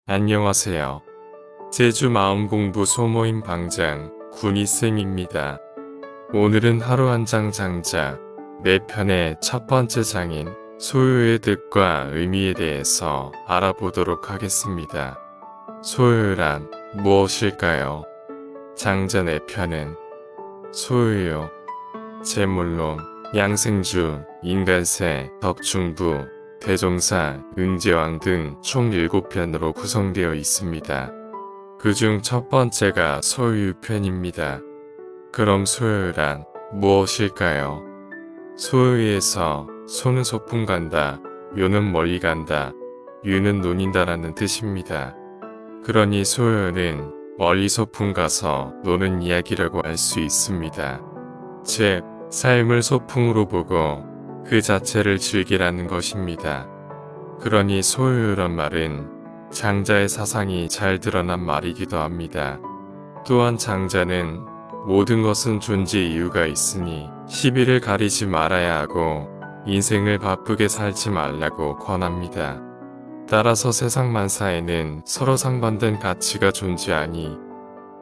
안녕하세요. 제주 마음공부 소모임 방장 군이쌤입니다. 오늘은 하루 한 장 장자 4편의 첫 번째 장인 소유의 뜻과 의미에 대해서 알아보도록 하겠습니다. 소유란 무엇일까요? 장자 4편은 소유요, 재물론, 양생주, 인간세, 덕중부, 대종사, 응제왕 등 총 7편으로 구성되어 있습니다. 그중 첫 번째가 소유편입니다. 그럼 소유란 무엇일까요? 소유에서 소는 소풍 간다, 요는 멀리 간다, 유는 논인다라는 뜻입니다. 그러니 소유는 멀리 소풍 가서 노는 이야기라고 할 수 있습니다. 즉, 삶을 소풍으로 보고 그 자체를 즐기라는 것입니다. 그러니 소유란 말은 장자의 사상이 잘 드러난 말이기도 합니다. 또한 장자는 모든 것은 존재 이유가 있으니 시비를 가리지 말아야 하고 인생을 바쁘게 살지 말라고 권합니다. 따라서 세상 만사에는 서로 상반된 가치가 존재하니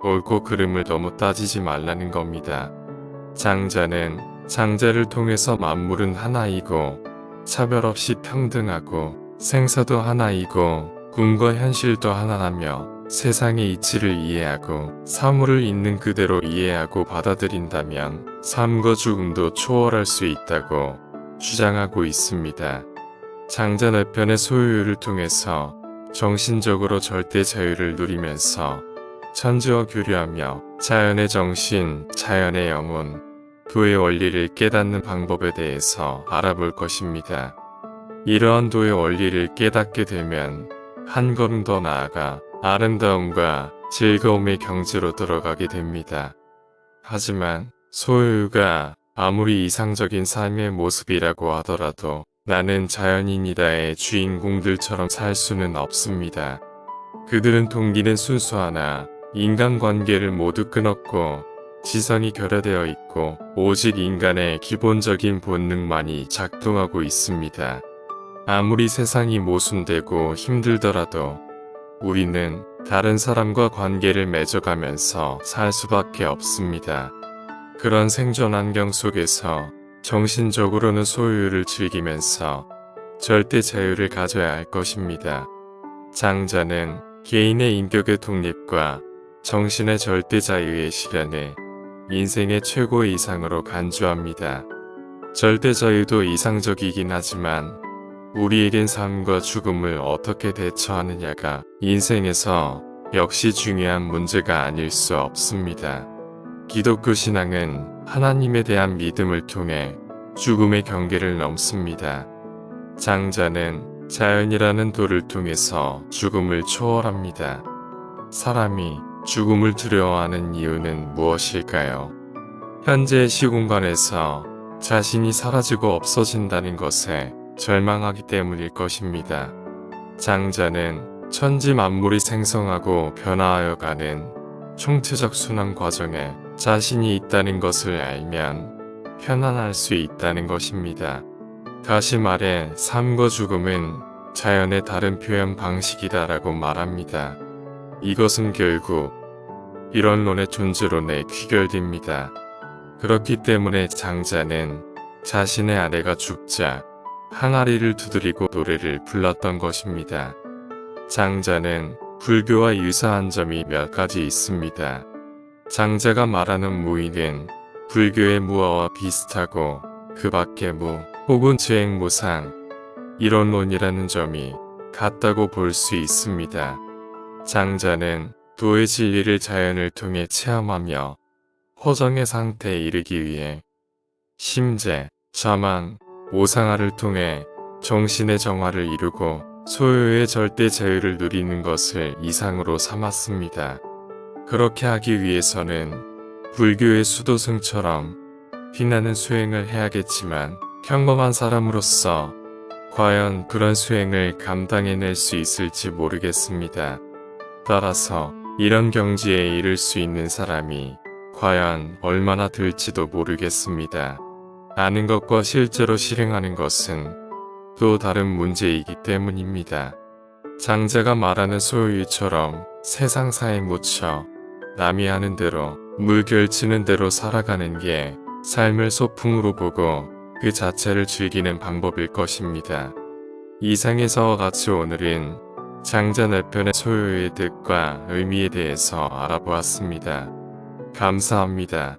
옳고 그름을 너무 따지지 말라는 겁니다. 장자는 장자를 통해서 만물은 하나이고 차별 없이 평등하고 생사도 하나이고 꿈과 현실도 하나라며 세상의 이치를 이해하고 사물을 있는 그대로 이해하고 받아들인다면 삶과 죽음도 초월할 수 있다고 주장하고 있습니다. 장자 4편의 소유를 통해서 정신적으로 절대 자유를 누리면서 천지와 교류하며 자연의 정신, 자연의 영혼, 도의 원리를 깨닫는 방법에 대해서 알아볼 것입니다. 이러한 도의 원리를 깨닫게 되면 한 걸음 더 나아가 아름다움과 즐거움의 경지로 들어가게 됩니다. 하지만 소유가 아무리 이상적인 삶의 모습이라고 하더라도 나는 자연인이다의 주인공들처럼 살 수는 없습니다. 그들은 동기는 순수하나 인간관계를 모두 끊었고 지성이 결여되어 있고 오직 인간의 기본적인 본능만이 작동하고 있습니다. 아무리 세상이 모순되고 힘들더라도 우리는 다른 사람과 관계를 맺어가면서 살 수밖에 없습니다. 그런 생존 환경 속에서 정신적으로는 소유를 즐기면서 절대 자유를 가져야 할 것입니다. 장자는 개인의 인격의 독립과 정신의 절대 자유의 실현을 인생의 최고의 이상으로 간주합니다. 절대 자유도 이상적이긴 하지만 우리에겐 삶과 죽음을 어떻게 대처하느냐가 인생에서 역시 중요한 문제가 아닐 수 없습니다. 기독교 신앙은 하나님에 대한 믿음을 통해 죽음의 경계를 넘습니다. 장자는 자연이라는 도를 통해서 죽음을 초월합니다. 사람이 죽음을 두려워하는 이유는 무엇일까요? 현재의 시공간에서 자신이 사라지고 없어진다는 것에 절망하기 때문일 것입니다. 장자는 천지 만물이 생성하고 변화하여 가는 총체적 순환 과정에 자신이 있다는 것을 알면 편안할 수 있다는 것입니다. 다시 말해 삶과 죽음은 자연의 다른 표현 방식이다라고 말합니다. 이것은 결국 이론론의 존재론에 귀결됩니다. 그렇기 때문에 장자는 자신의 아내가 죽자 항아리를 두드리고 노래를 불렀던 것입니다. 장자는 불교와 유사한 점이 몇 가지 있습니다. 장자가 말하는 무의는 불교의 무아와 비슷하고 그 밖의 무 혹은 죄행무상 이론론이라는 점이 같다고 볼 수 있습니다. 장자는 도의 진리를 자연을 통해 체험하며 허정의 상태에 이르기 위해 심재, 자망, 오상화를 통해 정신의 정화를 이루고 소유의 절대 자유를 누리는 것을 이상으로 삼았습니다. 그렇게 하기 위해서는 불교의 수도승처럼 빛나는 수행을 해야겠지만 평범한 사람으로서 과연 그런 수행을 감당해낼 수 있을지 모르겠습니다. 따라서 이런 경지에 이를 수 있는 사람이 과연 얼마나 될지도 모르겠습니다. 아는 것과 실제로 실행하는 것은 또 다른 문제이기 때문입니다. 장자가 말하는 소유처럼 세상사에 묻혀 남이 하는 대로 물결치는 대로 살아가는 게 삶을 소풍으로 보고 그 자체를 즐기는 방법일 것입니다. 이상에서 같이 오늘은 장자 내 편의 소유의 뜻과 의미에 대해서 알아보았습니다. 감사합니다.